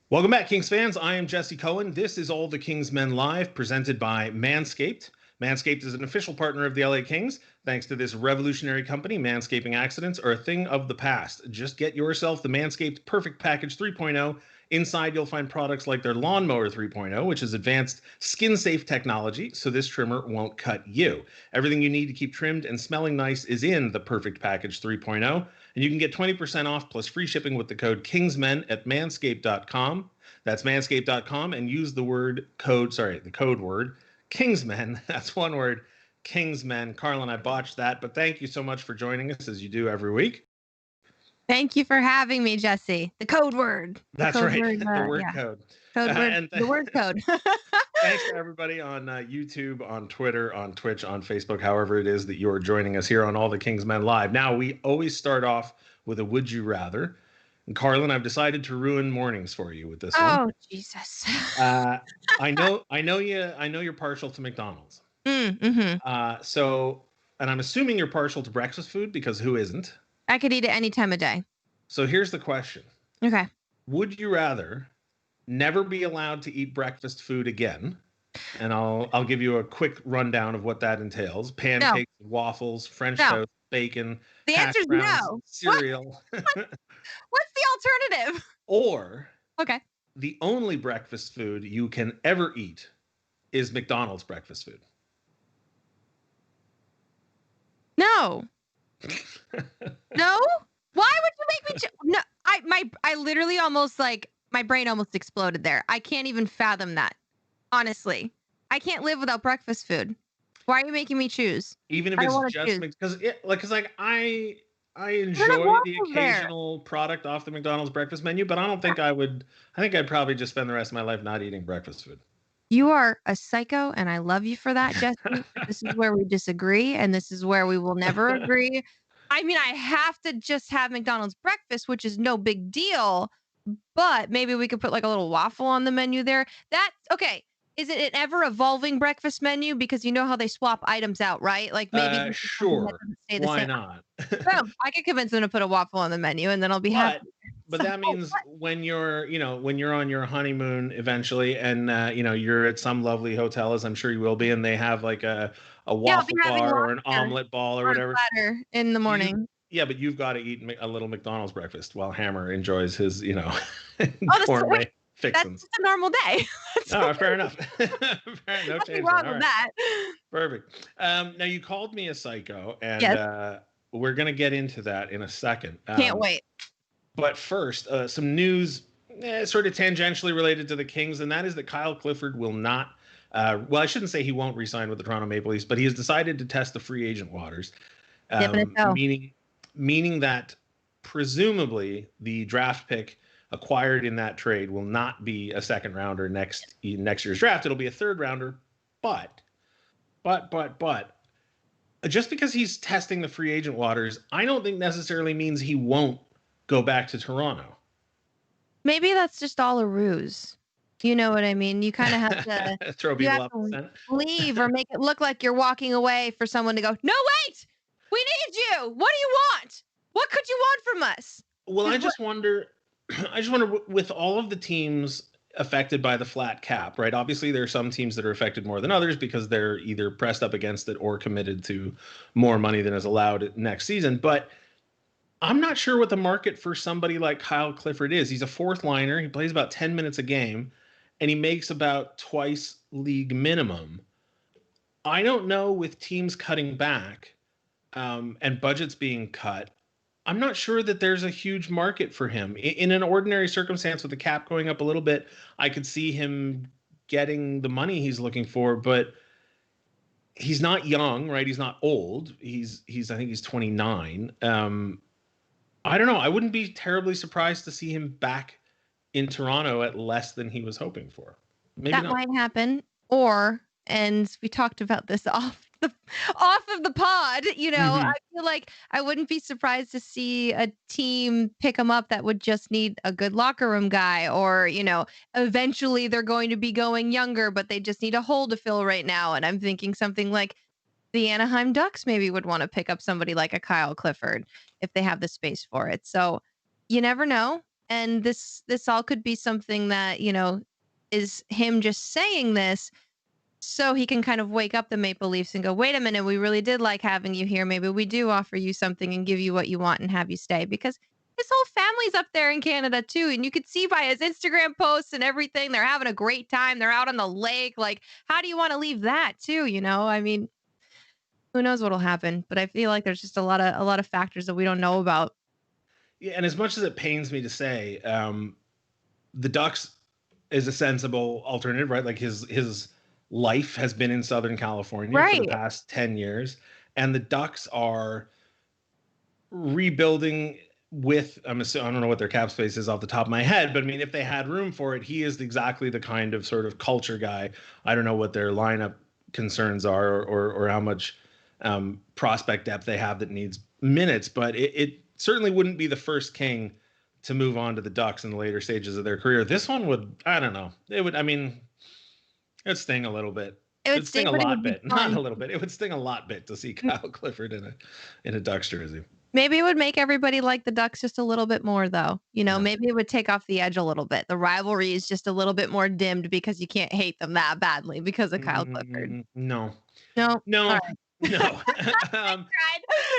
Welcome back, Kings fans. I am Jesse Cohen. This is All the Kings Men Live, presented by MANSCAPED. MANSCAPED is an official partner of the LA Kings. Thanks to this revolutionary company, manscaping accidents are a thing of the past. Just get yourself the Manscaped Perfect Package 3.0. Inside, you'll find products like their Lawnmower 3.0, which is advanced skin-safe technology, so this trimmer won't cut you. Everything you need to keep trimmed and smelling nice is in the Perfect Package 3.0, and you can get 20% off plus free shipping with the code KINGSMEN at manscaped.com. That's manscaped.com, and use the code word Kingsmen. That's one word, Kingsmen. Carrlyn, I botched that, but thank you so much for joining us as you do every week. Thank you for having me, Jesse. The code word. That's right. The word code. Code word. The word code. Thanks to everybody on YouTube, on Twitter, on Twitch, on Facebook, however it is that you're joining us here on All the Kings Men Live. Now, we always start off with a would you rather. And Carrlyn, I've decided to ruin mornings for you with this one. Oh, Jesus. I know you're partial to McDonald's. Mm-hmm. And I'm assuming you're partial to breakfast food, because who isn't? I could eat it any time of day. So here's the question. Okay. Would you rather never be allowed to eat breakfast food again? And I'll give you a quick rundown of what that entails. Pancakes, waffles, French toast, bacon, the answer is no. Cereal. What's the alternative? Or okay, the only breakfast food you can ever eat is McDonald's breakfast food. No. No? Why would you make me no, I literally almost my brain almost exploded there. I can't even fathom that. Honestly. I can't live without breakfast food. Why are you making me choose? Even if it's just because I enjoy the occasional product off the McDonald's breakfast menu, but I don't think I would. I think I'd probably just spend the rest of my life not eating breakfast food. You are a psycho, and I love you for that, Jesse. This is where we disagree, and this is where we will never agree. I mean, I have to just have McDonald's breakfast, which is no big deal, but maybe we could put like a little waffle on the menu there. That's okay. Is it an ever evolving breakfast menu? Because you know how they swap items out, right? Like maybe sure. Why not? Well, I could convince them to put a waffle on the menu, and then I'll be happy. But that means when you're on your honeymoon eventually, and you're at some lovely hotel, as I'm sure you will be, and they have like a waffle bar or an omelet ball or whatever in the morning. But you've got to eat a little McDonald's breakfast while Hammer enjoys his gourmet fixins. That's just a normal day. Fair enough. No change. Wrong with that. Perfect. Now you called me a psycho, and we're gonna get into that in a second. Can't wait. But first, some news sort of tangentially related to the Kings, and that is that Kyle Clifford will not. Well, I shouldn't say he won't re-sign with the Toronto Maple Leafs, but he has decided to test the free agent waters, meaning that presumably the draft pick acquired in that trade will not be a second rounder next year's draft. It'll be a third rounder, but just because he's testing the free agent waters, I don't think necessarily means he won't go back to Toronto. Maybe that's just all a ruse. You know what I mean? You kind of have to throw people off the scent. Leave or make it look like you're walking away for someone to go, no, wait, we need you. What do you want? What could you want from us? Well, I just wonder, with all of the teams affected by the flat cap, right? Obviously, there are some teams that are affected more than others because they're either pressed up against it or committed to more money than is allowed next season. But I'm not sure what the market for somebody like Kyle Clifford is. He's a fourth liner. He plays about 10 minutes a game, and he makes about twice league minimum. I don't know, with teams cutting back and budgets being cut, I'm not sure that there's a huge market for him. In an ordinary circumstance with the cap going up a little bit, I could see him getting the money he's looking for, but he's not young, right? He's not old. I think he's 29. I don't know. I wouldn't be terribly surprised to see him back in Toronto at less than he was hoping for. Maybe that might happen. And we talked about this off of the pod, I feel like I wouldn't be surprised to see a team pick him up that would just need a good locker room guy, or, eventually they're going to be going younger, but they just need a hole to fill right now. And I'm thinking something like the Anaheim Ducks maybe would want to pick up somebody like a Kyle Clifford if they have the space for it. So you never know. And this all could be something that, is him just saying this so he can kind of wake up the Maple Leafs and go, wait a minute, we really did like having you here. Maybe we do offer you something and give you what you want and have you stay, because his whole family's up there in Canada too. And you could see by his Instagram posts and everything, they're having a great time. They're out on the lake. Like, how do you want to leave that too? I mean, who knows what'll happen? But I feel like there's just a lot of factors that we don't know about. Yeah, and as much as it pains me to say, the Ducks is a sensible alternative, right? Like his life has been in Southern California for the Right. past 10 years, and the Ducks are rebuilding with I don't know what their cap space is off the top of my head, but I mean, if they had room for it, he is exactly the kind of sort of culture guy. I don't know what their lineup concerns are, or how much prospect depth they have that needs minutes, but it certainly wouldn't be the first king to move on to the Ducks in the later stages of their career. This one would, I don't know, it would, I mean, it'd sting a little bit. It would It'd sting sting, a but it lot would be bit, not fun. a little bit. It would sting a lot bit to see Kyle Clifford in a Ducks jersey. Maybe it would make everybody like the Ducks just a little bit more, though. No. Maybe it would take off the edge a little bit. The rivalry is just a little bit more dimmed because you can't hate them that badly because of Kyle Clifford. No, No. All no, right. no. um,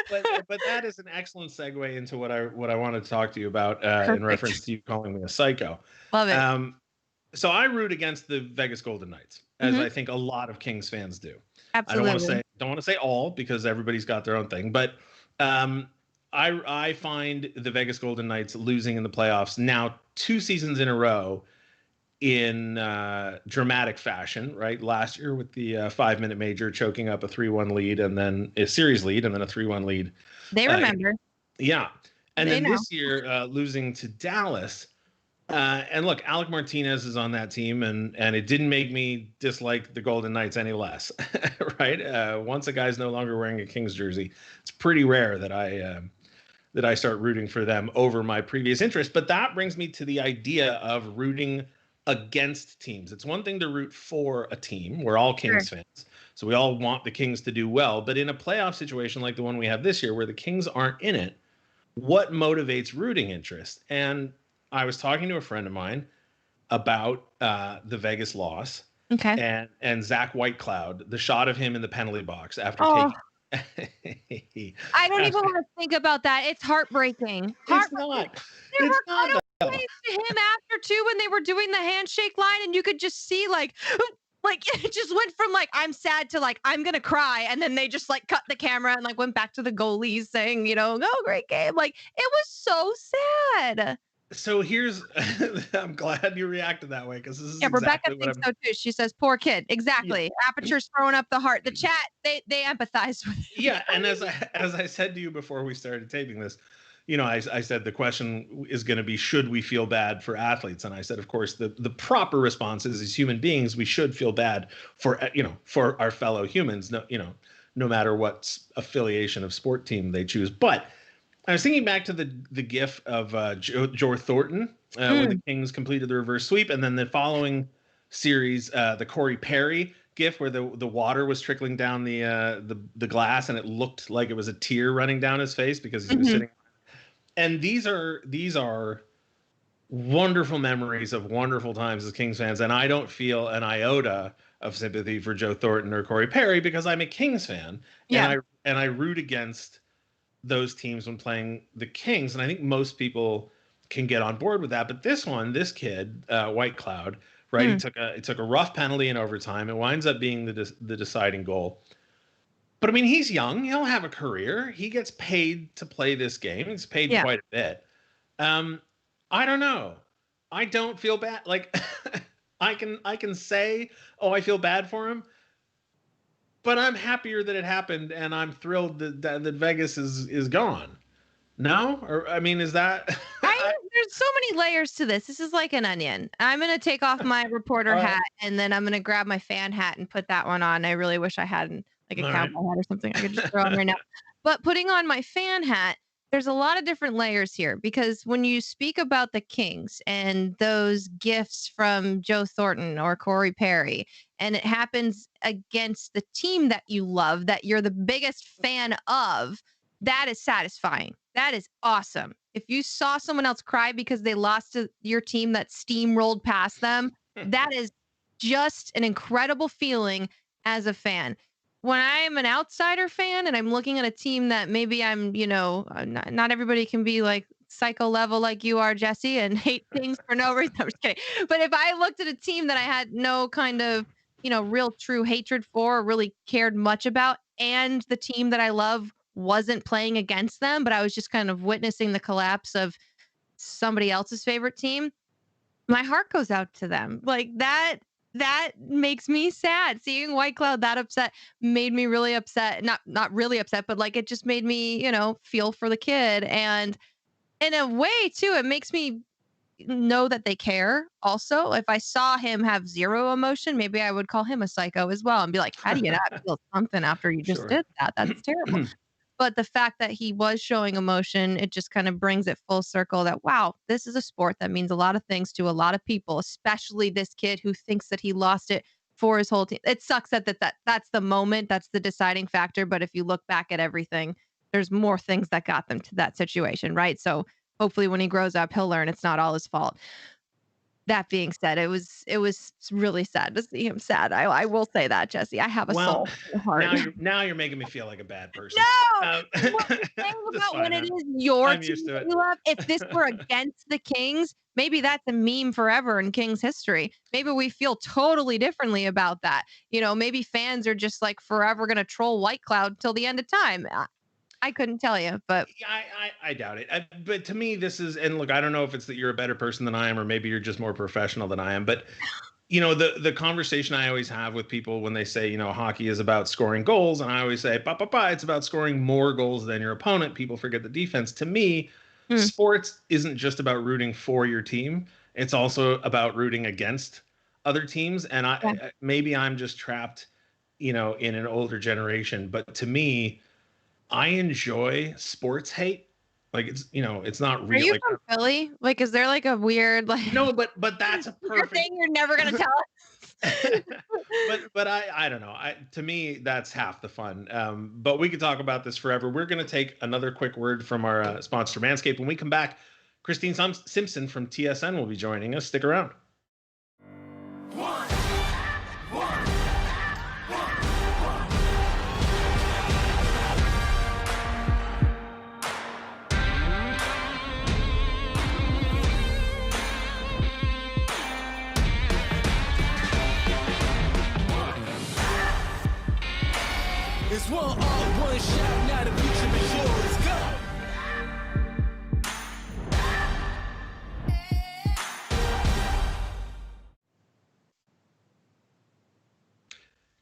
but Tried. but that is an excellent segue into what I wanted to talk to you about in Perfect. reference to you calling me a psycho. Love it. Um, so I root against the Vegas Golden Knights, as Mhm. I think a lot of Kings fans do. I Absolutely. don't want to say all, because everybody's got their own thing, but um, I find the Vegas Golden Knights losing in the playoffs now 2 seasons in a row in dramatic fashion. Right, last year with the 5 minute major choking up a 3-1 lead, and then a series lead, and then a 3-1 lead. They Uh, remember. yeah, and They then know. this year losing to Dallas. And look, Alec Martinez is on that team, and it didn't make me dislike the Golden Knights any less, right? Once a guy's no longer wearing a Kings jersey, it's pretty rare that I start rooting for them over my previous interest. But that brings me to the idea of rooting against teams. It's one thing to root for a team. We're all Sure. Kings fans, so we all want the Kings to do well. But in a playoff situation like the one we have this year, where the Kings aren't in it, what motivates rooting interest? And I was talking to a friend of mine about the Vegas loss, Okay. and Zach Whitecloud, the shot of him in the penalty box after Oh, taking I don't even after, want to think about that. It's heartbreaking. it's Heartbreaking. not There it's were not though. cutaways to him after too when they were doing the handshake line, and you could just see like it just went from like I'm sad to like I'm gonna cry, and then they just like cut the camera and like went back to the goalies saying, "Oh, great game." Like it was so sad. So here's I'm glad you reacted that way, because this is Yeah, Rebecca exactly what thinks I'm so too. She says, "Poor kid." yeah. Exactly. Aperture's throwing up the heart. The chat, they empathize with him. Yeah, and as I said to you before we started taping this, I said the question is going to be, should we feel bad for athletes? And I said, of course, the proper response is, as human beings, we should feel bad for for our fellow humans, no matter what affiliation of sport team they choose. But I was thinking back to the gif of Joe Thornton when the Mm, Kings completed the reverse sweep, and then the following series, the Corey Perry gif where the water was trickling down the glass, and it looked like it was a tear running down his face because he was mhm. sitting. And these are wonderful memories of wonderful times as Kings fans, and I don't feel an iota of sympathy for Joe Thornton or Corey Perry, because I'm a Kings fan, and Yeah. I root against those teams when playing the Kings, and I think most people can get on board with that. But this kid, White Cloud, right? Mm, He took a rough penalty in overtime. It winds up being the deciding goal. But I mean, he's young. He'll have a career. He gets paid to play this game. He's paid yeah. quite a bit. Um, I don't know. I don't feel bad. Like I can say, oh, I feel bad for him, but I'm happier that it happened, and I'm thrilled that Vegas is gone. No, or I mean, is that? There's so many layers to this. This is like an onion. I'm gonna take off my reporter All right, hat and then I'm gonna grab my fan hat and put that one on. I really wish I had like a all right. cowboy hat or something I could just throw on right now. But putting on my fan hat, there's a lot of different layers here because when you speak about the Kings and those gifts from Joe Thornton or Corey Perry, and it happens against the team that you love, that you're the biggest fan of, that is satisfying. That is awesome. if you saw someone else cry because they lost to your team that steamrolled past them, that is just an incredible feeling as a fan. When I'm an outsider fan and I'm looking at a team that maybe I'm, not everybody can be like psycho level like you are, Jesse, and hate things for no reason. I'm just kidding. But if I looked at a team that I had no kind of, real true hatred for, or really cared much about, and the team that I love wasn't playing against them, but I was just kind of witnessing the collapse of somebody else's favorite team, my heart goes out to them. Like that makes me sad. Seeing White Cloud that upset made me really upset. Not really upset, but like it just made me, feel for the kid. And in a way too, it makes me know that they care also. If I saw him have zero emotion, maybe I would call him a psycho as well and be like, how do you not feel something after you just Sure. did that? That's terrible. But the fact that he was showing emotion, it just kind of brings it full circle that, wow, this is a sport that means a lot of things to a lot of people, especially this kid who thinks that he lost it for his whole team. It sucks that's the moment, that's the deciding factor. But if you look back at everything, there's more things that got them to that situation, right? So hopefully when he grows up, he'll learn it's not all his fault. That being said, it was really sad to see him sad. I will say that, Jesse. I have a Well, soul, a heart. now you're making me feel like a bad person. No! Um, What the thing that's about when fine. it is your I'm team used to that it. you love, if this were against the Kings, maybe that's a meme forever in Kings history. Maybe we feel totally differently about that. Maybe fans are just like forever gonna troll White Cloud till the end of time. I couldn't tell you, but Yeah, I doubt it. But to me, this is, and look, I don't know if it's that you're a better person than I am, or maybe you're just more professional than I am. But the conversation I always have with people when they say, hockey is about scoring goals, and I always say, it's about scoring more goals than your opponent. People forget the defense. To me, hmm, sports isn't just about rooting for your team. It's also about rooting against other teams. And yeah. maybe I'm just trapped, in an older generation. But to me, I enjoy sports hate. Like it's not Are real. you Like from Philly? Like, is there like a weird like no, but that's a secret perfect. thing you're never gonna tell us? but I don't know. To me that's half the fun. But we could talk about this forever. We're going to take another quick word from our sponsor Manscaped. When we come back, Christine Simpson from TSN will be joining us. Stick around. It's one all, one shot, now the future is yours. Go!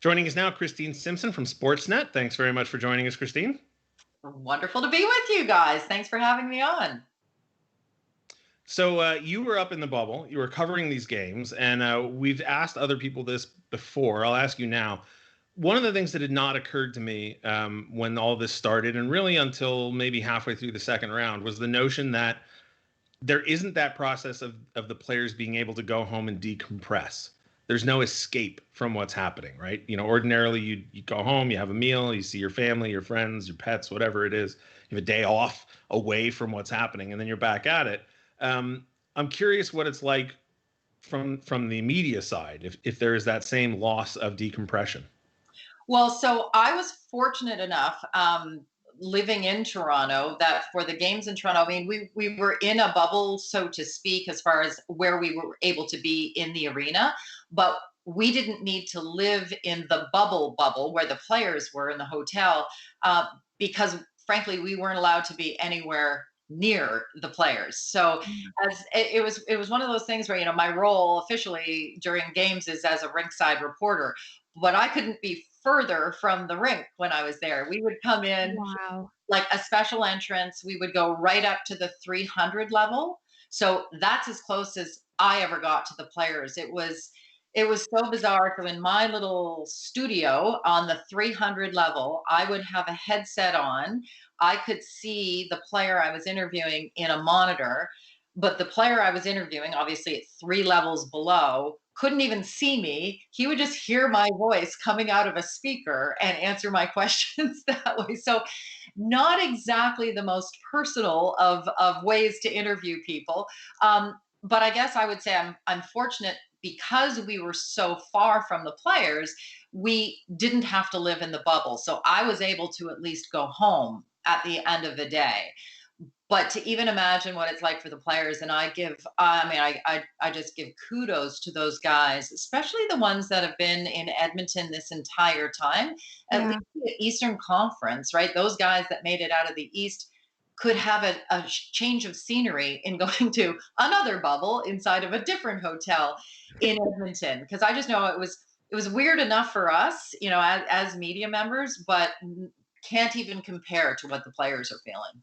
Joining us now, Christine Simpson from Sportsnet. Thanks very much for joining us, Christine. Wonderful to be with you guys. Thanks for having me on. So you were up in the bubble. You were covering these games, and we've asked other people this before. I'll ask you now. One of the things that had not occurred to me when all this started, and really until maybe halfway through the second round, was the notion that there isn't that process of the players being able to go home and decompress. There's no escape from what's happening, right? Ordinarily you go home, you have a meal, you see your family, your friends, your pets, whatever it is. You have a day off away from what's happening, and then you're back at it. I'm curious what it's like from the media side, if there is that same loss of decompression. Well, so I was fortunate enough living in Toronto that for the games in Toronto, I mean, we were in a bubble, so to speak, as far as where we were able to be in the arena, but we didn't need to live in the bubble where the players were in the hotel because frankly, we weren't allowed to be anywhere near the players. So as it was one of those things where, my role officially during games is as a rinkside reporter, but I couldn't be further from the rink when I was there. We would come in Wow. like a special entrance. We would go right up to the 300 level. So that's as close as I ever got to the players. It was so bizarre. So in my little studio on the 300 level, I would have a headset on. I could see the player I was interviewing in a monitor, but the player I was interviewing, obviously at 3 levels below, couldn't even see me. He would just hear my voice coming out of a speaker and answer my questions that way. So not exactly the most personal of ways to interview people. But I guess I would say I'm fortunate because we were so far from the players, we didn't have to live in the bubble. So I was able to at least go home at the end of the day. But to even imagine what it's like for the players, and I just give kudos to those guys, especially the ones that have been in Edmonton this entire time, at Yeah. least the Eastern Conference, right? Those guys that made it out of the East could have a change of scenery in going to another bubble inside of a different hotel in Edmonton. Because I just know it was weird enough for us, as media members, but can't even compare to what the players are feeling.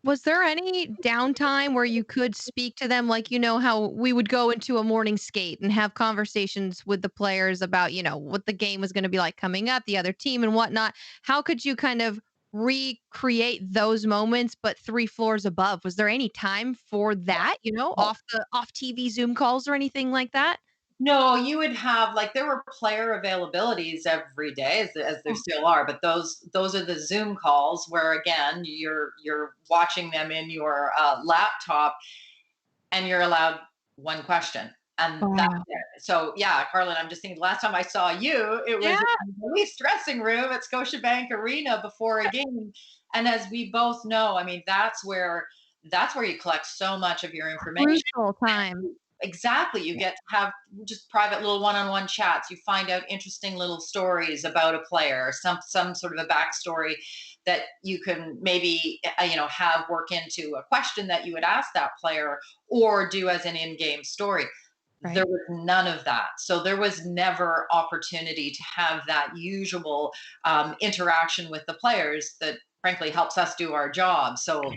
Was there any downtime where you could speak to them, like, how we would go into a morning skate and have conversations with the players about, what the game was going to be like coming up, the other team and whatnot? How could you kind of recreate those moments, but 3 floors above? Was there any time for that, off TV Zoom calls or anything like that? No, you would have like there were player availabilities every day as there Oh, still are, but those are the Zoom calls where again you're watching them in your laptop and you're allowed one question and that's wow. it. So yeah, Carlin, I'm just thinking the last time I saw you, it was Yeah, in the Leafs dressing room at Scotiabank Arena before a game. And as we both know, I mean that's where you collect so much of your information. crucial time. Exactly. You get to have just private little one-on-one chats. You find out interesting little stories about a player, some sort of a backstory that you can maybe have work into a question that you would ask that player or do as an in-game story. There Right. was none of that. So there was never opportunity to have that usual interaction with the players that frankly helps us do our job. So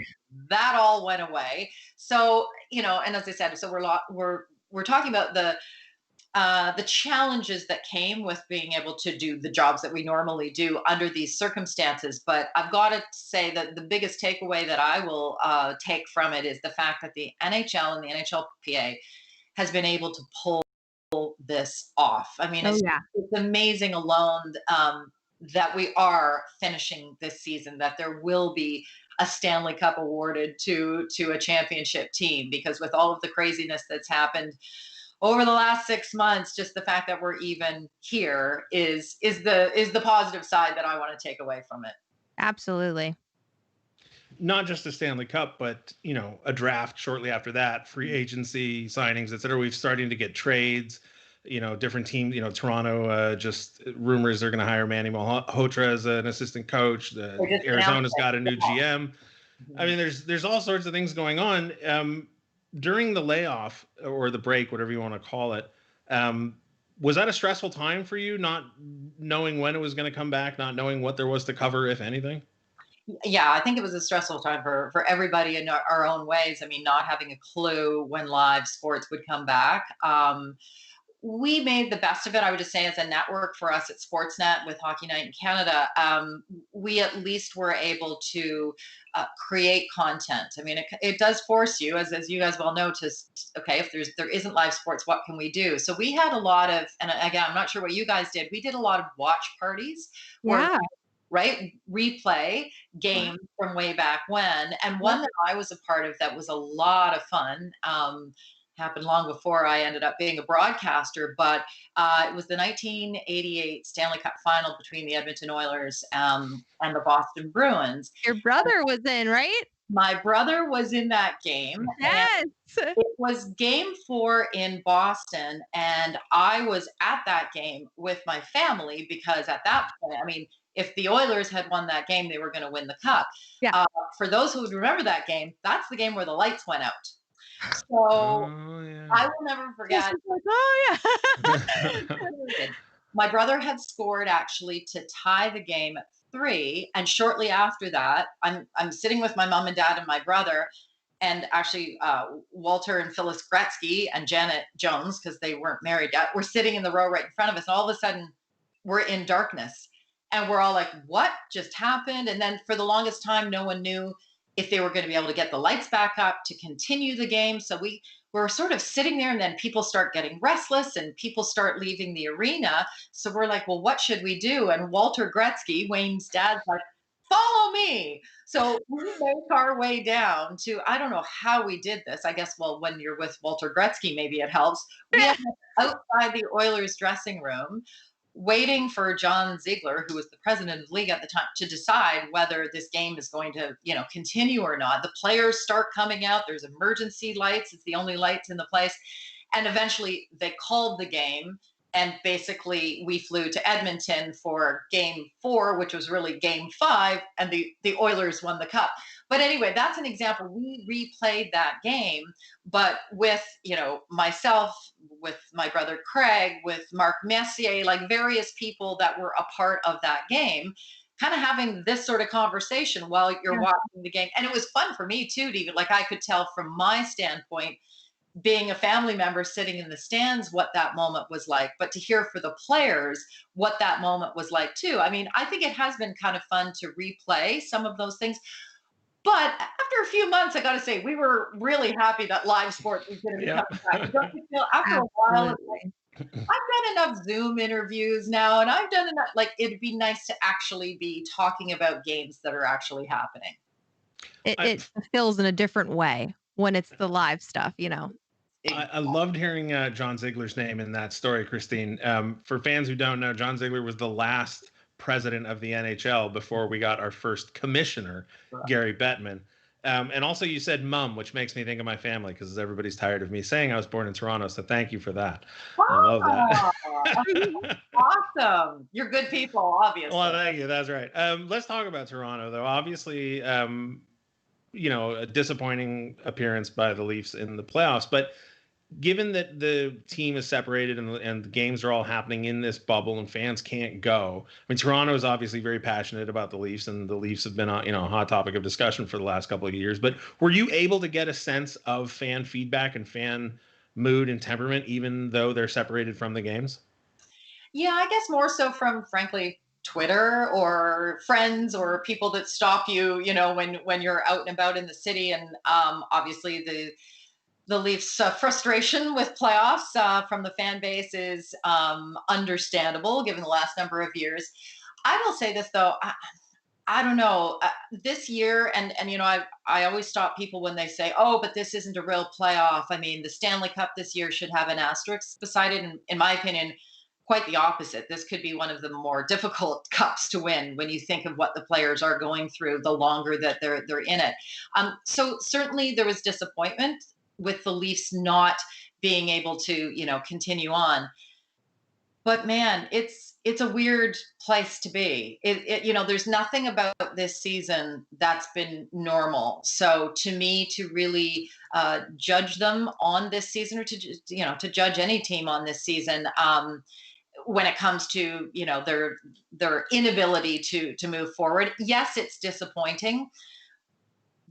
that all went away. So and as I said, so we're talking about the challenges that came with being able to do the jobs that we normally do under these circumstances. But I've got to say that the biggest takeaway that I will take from it is the fact that the NHL and the NHLPA has been able to pull this off. I mean, Oh, it's yeah. it's amazing alone that we are finishing this season, that there will be a Stanley Cup awarded to a championship team because with all of the craziness that's happened over the last 6 months, just the fact that we're even here is the positive side that I want to take away from it. Absolutely. Not just the Stanley Cup, but a draft shortly after that, free agency signings, et cetera. We've starting to get trades. Different teams. Toronto just rumors they're going to hire Manny Malhotra as an assistant coach. They just announced Arizona's got a new it. GM. I mean, there's all sorts of things going on. During the layoff or the break, whatever you want to call it, was that a stressful time for you, not knowing when it was going to come back, not knowing what there was to cover, if anything? Yeah, I think it was a stressful time for everybody in our own ways. I mean, not having a clue when live sports would come back. We made the best of it. I would just say, as a network for us at Sportsnet with Hockey Night in Canada, we at least were able to create content. I mean, it does force you, as you guys well know, to okay, if there isn't live sports, what can we do? So we had a lot of, and again, I'm not sure what you guys did. We did a lot of watch parties where Yeah. right replay Wow. games from way back when, and Yeah. one that I was a part of that was a lot of fun. Happened long before I ended up being a broadcaster, but it was the 1988 Stanley Cup final between the Edmonton Oilers and the Boston Bruins. Your brother was in, right? My brother was in that game, and Yes. it was game 4 in Boston, and I was at that game with my family because at that point, I mean, if the Oilers had won that game, they were going to win the cup. Yeah. For those who would remember that game, that's the game where the lights went out. So Oh yeah. I will never Yes, forget. it's like, oh yeah. My brother had scored actually to tie the game at 3, and shortly after that, I'm sitting with my mom and dad and my brother, and actually Walter and Phyllis Gretzky and Janet Jones, because they weren't married yet, were sitting in the row right in front of us, and all of a sudden we're in darkness, and we're all like, "What just happened?" And then for the longest time, no one knew if they were going to be able to get the lights back up to continue the game. So we're sort of sitting there, and then people start getting restless and people start leaving the arena. So we're like, well, what should we do? And Walter Gretzky, Wayne's dad's like, follow me. So we make our way down to, I don't know how we did this. I guess, well, when you're with Walter Gretzky, maybe it helps. We had outside the Oilers dressing room waiting for John Ziegler, who was the president of the league at the time, to decide whether this game is going to, continue or not. The players start coming out. There's emergency lights. It's the only lights in the place. And eventually they called the game. And basically, we flew to Edmonton for game 4, which was really game 5, and the Oilers won the cup. But anyway, that's an example. We replayed that game, but with, myself, with my brother Craig, with Mark Messier, like various people that were a part of that game, kind of having this sort of conversation while you're watching the game. And it was fun for me too, to even, like, I could tell from my standpoint, being a family member sitting in the stands, what that moment was like, but to hear for the players what that moment was like too. I mean, I think it has been kind of fun to replay some of those things. But after a few months, I got to say, we were really happy that live sports was going to be coming back. Don't you feel after a while, it's like, I've done enough Zoom interviews now, and I've done enough. Like, it'd be nice to actually be talking about games that are actually happening. It feels in a different way when it's the live stuff, I loved hearing John Ziegler's name in that story, Christine. For fans who don't know, John Ziegler was the last president of the NHL before we got our first commissioner, Gary Bettman. And also you said mum, which makes me think of my family because everybody's tired of me saying I was born in Toronto. So thank you for that. I love that. Awesome. You're good people, obviously. Well, thank you. That's right. Let's talk about Toronto, though. Obviously, a disappointing appearance by the Leafs in the playoffs. But given that the team is separated and the games are all happening in this bubble and fans can't go, I mean, Toronto is obviously very passionate about the Leafs, and the Leafs have been a hot topic of discussion for the last couple of years. But were you able to get a sense of fan feedback and fan mood and temperament, even though they're separated from the games? Yeah, I guess more so from, frankly, Twitter or friends or people that stop you, when you're out and about in the city. And obviously the Leafs' frustration with playoffs from the fan base is understandable given the last number of years. I will say this though, I don't know this year, and I always stop people when they say, "Oh, but this isn't a real playoff." I mean, the Stanley Cup this year should have an asterisk beside it, and in my opinion, quite the opposite. This could be one of the more difficult cups to win when you think of what the players are going through the longer that they're in it. So certainly there was disappointment with the Leafs not being able to, continue on. But man, it's a weird place to be. There's nothing about this season that's been normal. So to me, to really judge them on this season, or to judge any team on this season, when it comes to their inability to move forward, yes, it's disappointing.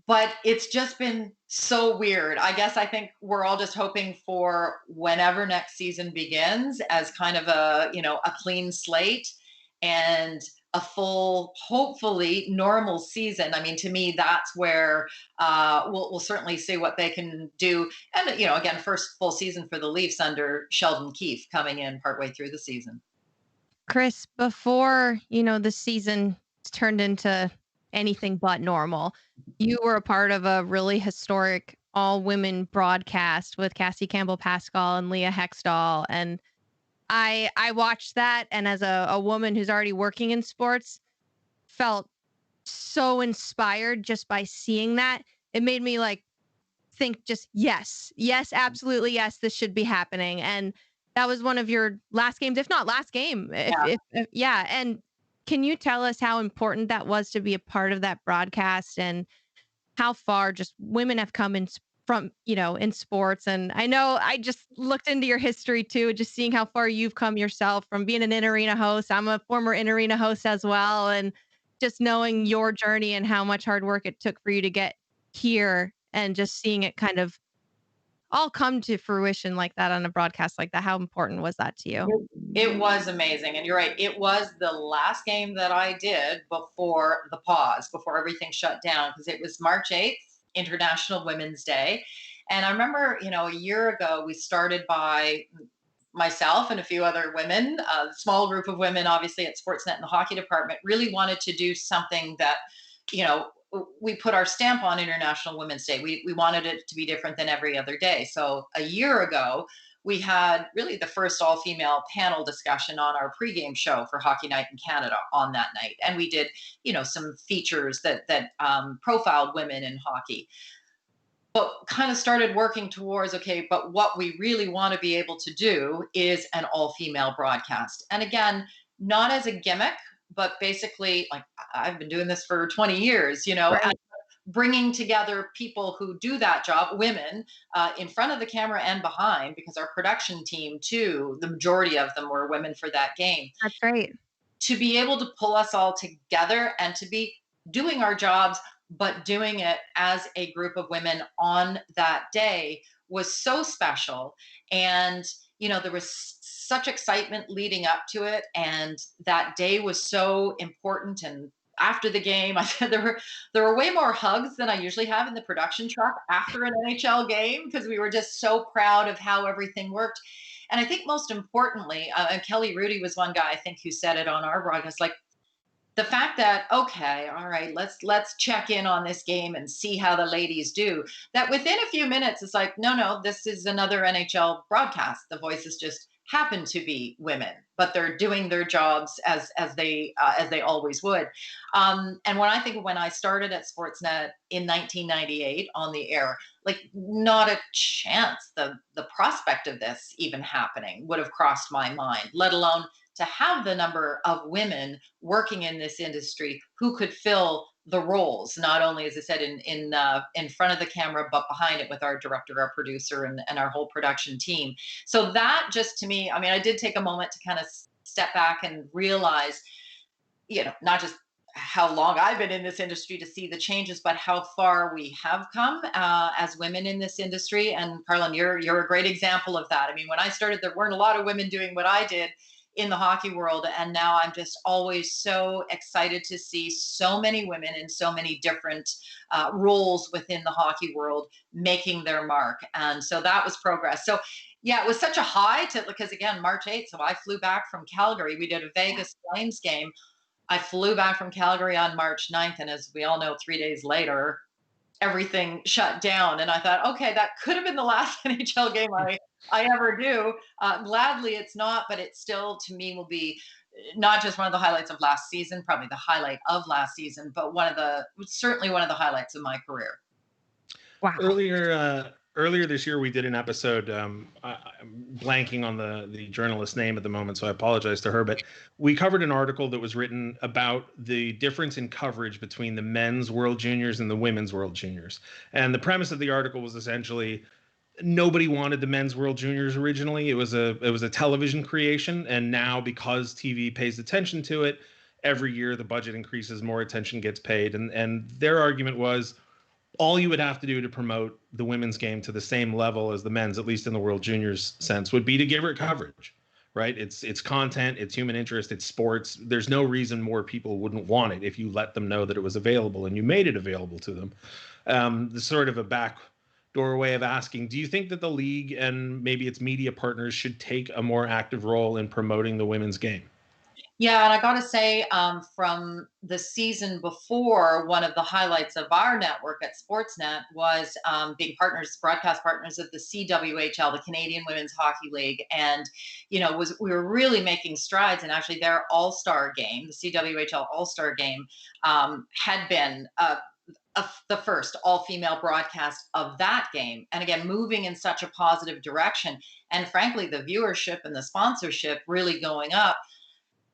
But it's just been so weird. I think we're all just hoping for whenever next season begins as kind of a clean slate and a full, hopefully normal season. I mean, to me, that's where we'll certainly see what they can do. And, again, first full season for the Leafs under Sheldon Keefe coming in partway through the season. Chris, before, the season turned into anything but normal, you were a part of a really historic all-women broadcast with Cassie Campbell-Pascal and Leah Hextall. And I watched that, and as a woman who's already working in sports, felt so inspired just by seeing that. It made me think just, yes, absolutely, yes, this should be happening. And that was one of your last games, if not last game. Yeah. And can you tell us how important that was to be a part of that broadcast and how far just women have come in sports? And I know I just looked into your history too, just seeing how far you've come yourself from being an in-arena host. I'm a former in-arena host as well. And just knowing your journey and how much hard work it took for you to get here and just seeing it kind of all come to fruition like that on a broadcast like that. How important was that to you? It was amazing. And you're right. It was the last game that I did before the pause, before everything shut down, because it was March 8th, International Women's Day. And I remember, a year ago, we started by myself and a few other women, a small group of women, obviously at Sportsnet in the hockey department, really wanted to do something that, you know, we put our stamp on International Women's Day. We wanted it to be different than every other day. So a year ago, we had really the first all-female panel discussion on our pregame show for Hockey Night in Canada on that night, and we did, you know, some features that profiled women in hockey. But kind of started working towards, okay, but what we really want to be able to do is an all-female broadcast. And again, not as a gimmick, but basically, like, I've been doing this for 20 years, you know, Right. bringing together people who do that job, women, in front of the camera and behind, because our production team too, the majority of them were women for that game, That's great. to be able to pull us all together and to be doing our jobs, but doing it as a group of women on that day was so special. And, you know, there was such excitement leading up to it. And that day was so important. And after the game, I said there were way more hugs than I usually have in the production truck after an NHL game, because we were just so proud of how everything worked. And I think most importantly, and Kelly Rudy was one guy I think who said it on our broadcast, like, the fact that, okay, all right, let's check in on this game and see how the ladies do, that within a few minutes it's like, no, this is another NHL broadcast. The voices just happen to be women, but they're doing their jobs as they always would. And when I think of when I started at Sportsnet in 1998 on the air, like, not a chance the prospect of this even happening would have crossed my mind, let alone to have the number of women working in this industry who could fill the roles, not only, as I said, in front of the camera, but behind it with our director, our producer, and our whole production team. So that just, to me, I mean, I did take a moment to kind of step back and realize, you know, not just how long I've been in this industry to see the changes, but how far we have come as women in this industry. And Carrlyn, you're a great example of that. I mean, when I started, there weren't a lot of women doing what I did in the hockey world, and now I'm just always so excited to see so many women in so many different roles within the hockey world making their mark. And so that was progress. So yeah, it was such a high to, because again, March 8th, so I flew back from Calgary. We did a Vegas Flames game. I flew back from Calgary on March 9th, and as we all know, 3 days later, everything shut down. And I thought, okay, that could have been the last NHL game I ever do. Gladly it's not, but it still, to me, will be not just one of the highlights of last season, probably the highlight of last season, but certainly one of the highlights of my career. Wow. Earlier this year, we did an episode. I'm blanking on the journalist's name at the moment, so I apologize to her. But we covered an article that was written about the difference in coverage between the men's World Juniors and the women's World Juniors. And the premise of the article was essentially nobody wanted the men's World Juniors originally. It was a television creation, and now because TV pays attention to it, every year the budget increases, more attention gets paid. And their argument was, all you would have to do to promote the women's game to the same level as the men's, at least in the World Juniors sense, would be to give it coverage, right? It's content, it's human interest, it's sports. There's no reason more people wouldn't want it if you let them know that it was available and you made it available to them. The sort of a backdoor way of asking, do you think that the league and maybe its media partners should take a more active role in promoting the women's game? Yeah, and I got to say, from the season before, one of the highlights of our network at Sportsnet was being broadcast partners of the CWHL, the Canadian Women's Hockey League, and we were really making strides. And actually, their All-Star game, the CWHL All-Star game, had been the first all-female broadcast of that game, and again, moving in such a positive direction. And frankly, the viewership and the sponsorship really going up.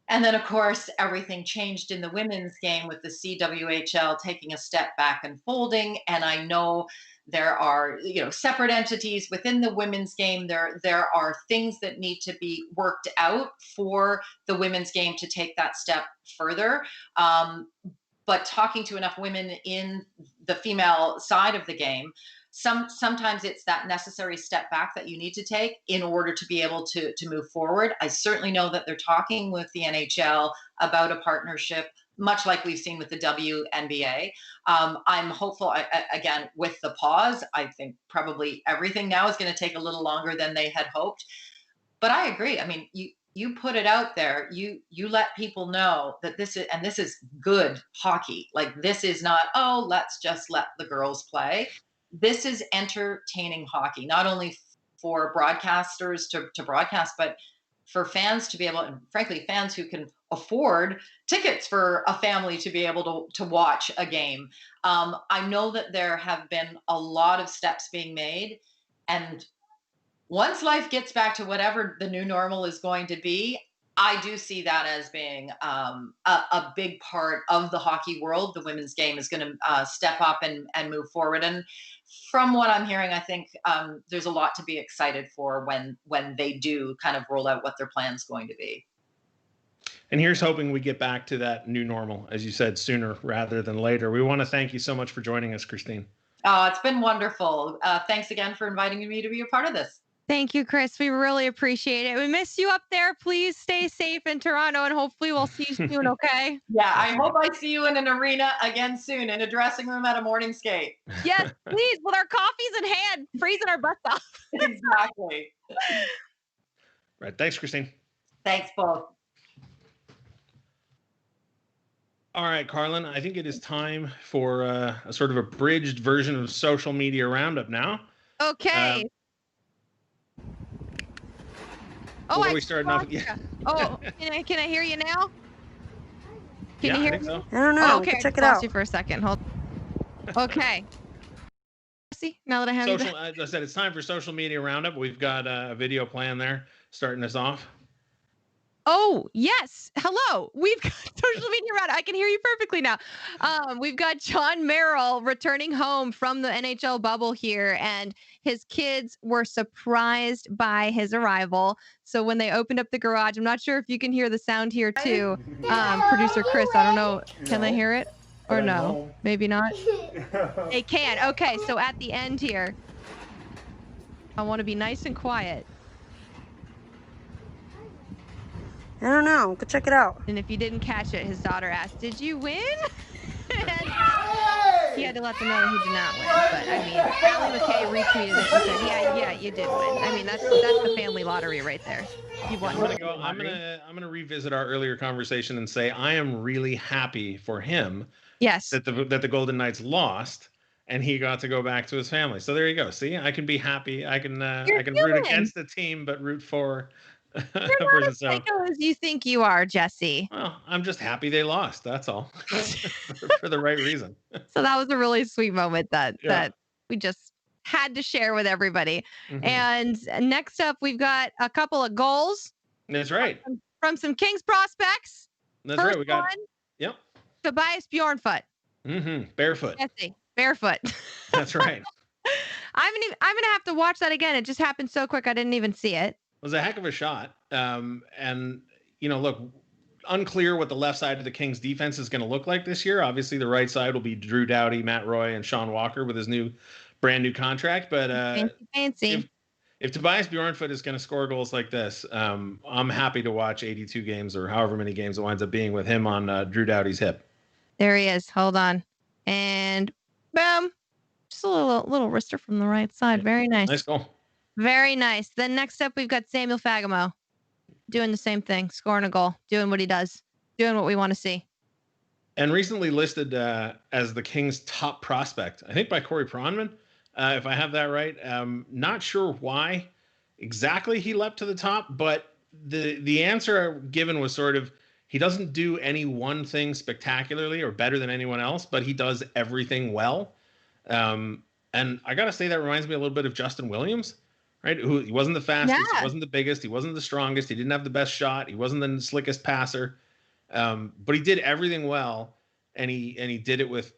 And then, of course, everything changed in the women's game with the CWHL taking a step back and folding. And I know there are, separate entities within the women's game. There are things that need to be worked out for the women's game to take that step further. But talking to enough women in the female side of the game, sometimes it's that necessary step back that you need to take in order to be able to move forward. I certainly know that they're talking with the NHL about a partnership, much like we've seen with the WNBA. I'm hopeful, again, with the pause. I think probably everything now is going to take a little longer than they had hoped. But I agree. I mean, you put it out there. You let people know that this is good hockey. Like, this is not, oh, let's just let the girls play. This is entertaining hockey, not only for broadcasters to broadcast, but for fans to be able, and frankly, fans who can afford tickets for a family to be able to watch a game. I know that there have been a lot of steps being made, and once life gets back to whatever the new normal is going to be, I do see that as being a big part of the hockey world. The women's game is going to step up and move forward. And from what I'm hearing, I think there's a lot to be excited for when they do kind of roll out what their plan's going to be. And here's hoping we get back to that new normal, as you said, sooner rather than later. We want to thank you so much for joining us, Christine. Oh, it's been wonderful. Thanks again for inviting me to be a part of this. Thank you, Chris. We really appreciate it. We miss you up there. Please stay safe in Toronto, and hopefully we'll see you soon, okay? Yeah, I hope I see you in an arena again soon, in a dressing room at a morning skate. Yes, please, with our coffees in hand, freezing our butts off. Exactly. Right. Thanks, Christine. Thanks, both. All right, Carrlyn, I think it is time for a sort of abridged version of social media roundup now. Okay. Before we started off, yeah. Oh, can I hear you now? Can you hear I think me? so. I don't know. Oh, okay, Check it pause out. you for a second. Hold. Okay. See, now that I have Social, as I said, it's time for social media roundup. We've got a video plan there starting us off. Oh, yes. Hello. We've got social media roundup. I can hear you perfectly now. We've got John Merrill returning home from the NHL bubble here, and his kids were surprised by his arrival. So when they opened up the garage, I'm not sure if you can hear the sound here too. Producer Chris, I don't know. Can they hear it or no? Maybe not. They can. Okay. So at the end here, I want to be nice and quiet. I don't know. Go check it out. And if you didn't catch it, his daughter asked, "Did you win?" And he had to let them know that he did not win. But I mean, Allie McKay retweeted it and said, "Yeah, you did win." I mean, that's the family lottery right there. You won. I'm gonna revisit our earlier conversation and say I am really happy for him. Yes. That the Golden Knights lost, and he got to go back to his family. So there you go. See, I can be happy. I can root against the team, but root for. You're not as psycho as you think you are, Jesse. Well, I'm just happy they lost. That's all. for the right reason. So that was a really sweet moment that we just had to share with everybody. Mm-hmm. And next up, we've got a couple of goals. That's right. From some Kings prospects. That's First right. We got one, Tobias Bjornfoot. Mm-hmm. Barefoot. Jesse, barefoot. That's right. I'm gonna have to watch that again. It just happened so quick I didn't even see it. It was a heck of a shot. And look, unclear what the left side of the Kings defense is going to look like this year. Obviously, the right side will be Drew Doughty, Matt Roy, and Sean Walker with his brand new contract. But fancy. If Tobias Bjornfoot is going to score goals like this, I'm happy to watch 82 games or however many games it winds up being with him on Drew Doughty's hip. There he is. Hold on. And boom. Just a little wrister from the right side. Very nice. Nice goal. Very nice. Then next up, we've got Samuel Fagemo doing the same thing, scoring a goal, doing what he does, doing what we want to see. And recently listed as the Kings' top prospect, I think by Corey Pronman, if I have that right. Not sure why exactly he leapt to the top, but the answer given was sort of, he doesn't do any one thing spectacularly or better than anyone else, but he does everything well. And I got to say, that reminds me a little bit of Justin Williams. Right? He wasn't the fastest, he wasn't the biggest, he wasn't the strongest, he didn't have the best shot, he wasn't the slickest passer, but he did everything well, and he did it with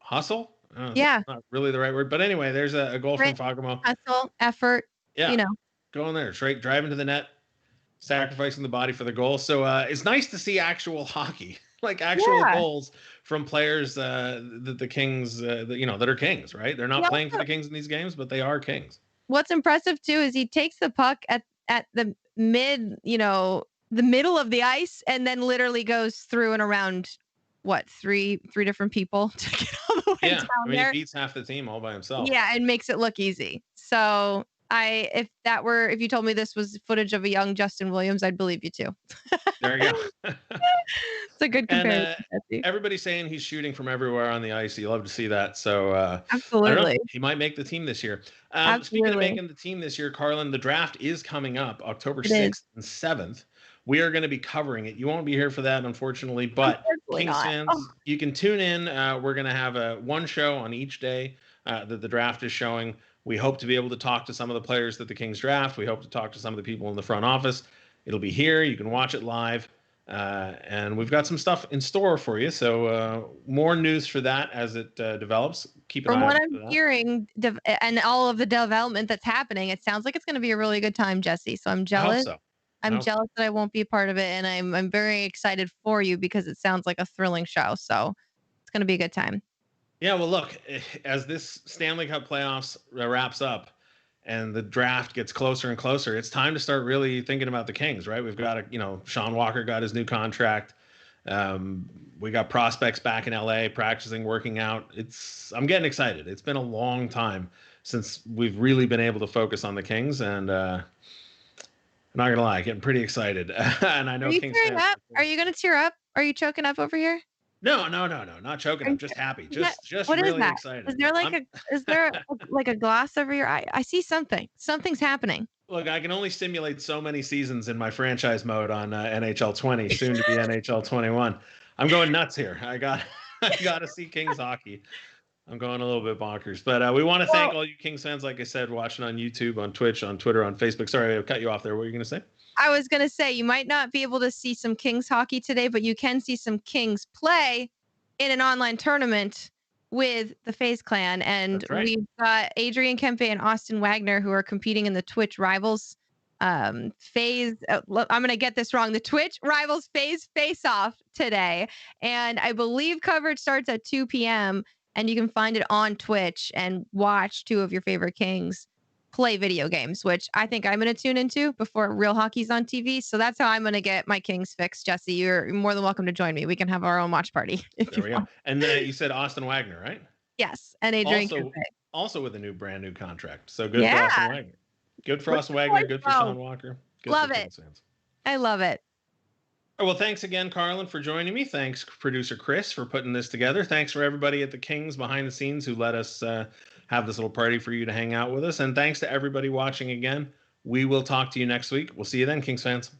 hustle. Not really the right word, but anyway, there's a goal from Fagemo. Hustle, effort. Yeah, going there, straight driving to the net, sacrificing the body for the goal. So it's nice to see actual hockey, like actual goals from players that the Kings, that are Kings. Right? They're not playing for the Kings in these games, but they are Kings. What's impressive too is he takes the puck at the the middle of the ice, and then literally goes through and around three different people to get all the way down there. He beats half the team all by himself. Yeah, and makes it look easy. So if you told me this was footage of a young Justin Williams, I'd believe you too. There you go. It's a good comparison. Everybody's saying he's shooting from everywhere on the ice. You love to see that. So I don't know. Absolutely. He might make the team this year. Speaking of Absolutely. making the team this year, Carrlyn, the draft is coming up October It is. 6th and 7th. We are going to be covering it. You won't be here for that, unfortunately, but Unfortunately Kings not. fans, you can tune in. We're going to have one show on each day that the draft is showing. We hope to be able to talk to some of the players that the Kings draft. We hope to talk to some of the people in the front office. It'll be here. You can watch it live. And we've got some stuff in store for you. So more news for that as it develops. Keep an eye From out what for I'm that. hearing and all of the development that's happening, it sounds like it's going to be a really good time, Jesse. So I'm I hope jealous. so. I'm jealous that I won't be a part of it, and I'm very excited for you because it sounds like a thrilling show. So it's going to be a good time. Yeah, well, look, as this Stanley Cup playoffs wraps up and the draft gets closer and closer, it's time to start really thinking about the Kings, right? We've got Sean Walker got his new contract. We got prospects back in LA practicing, working out. I'm getting excited. It's been a long time since we've really been able to focus on the Kings, and I'm not gonna lie, getting pretty excited. And I know Are you Kings tearing fans. up? Are you going to tear up? Are you choking up over here? No, not choking. I'm just happy. Just What is really that? excited. Is there like a gloss over your eye? I see something. Something's happening. Look, I can only simulate so many seasons in my franchise mode on NHL 20, soon to be NHL 21. I'm going nuts here. I got to see Kings hockey. I'm going a little bit bonkers. But we want to thank all you Kings fans, like I said, watching on YouTube, on Twitch, on Twitter, on Facebook. Sorry, I cut you off there. What were you going to say? I was going to say, you might not be able to see some Kings hockey today, but you can see some Kings play in an online tournament with the FaZe Clan. And we've got Adrian Kempe and Austin Wagner who are competing in the Twitch Rivals FaZe. I'm going to get this wrong. The Twitch Rivals FaZe Face-Off today. And I believe coverage starts at 2 p.m. And you can find it on Twitch and watch two of your favorite Kings play video games, which I think I'm going to tune into before real hockey's on TV. So that's how I'm going to get my Kings fix. Jesse, you're more than welcome to join me. We can have our own watch party. There we go. And then you said Austin Wagner, right? Yes. And Adrian also with a brand new contract. So good for Austin Wagner. Good for Austin Wagner. Good for Sean Walker. Good love for it. I love it. Oh, well, thanks again, Carrlyn, for joining me. Thanks, producer Chris, for putting this together. Thanks for everybody at the Kings behind the scenes who let us have this little party for you to hang out with us. And thanks to everybody watching again. We will talk to you next week. We'll see you then, Kings fans.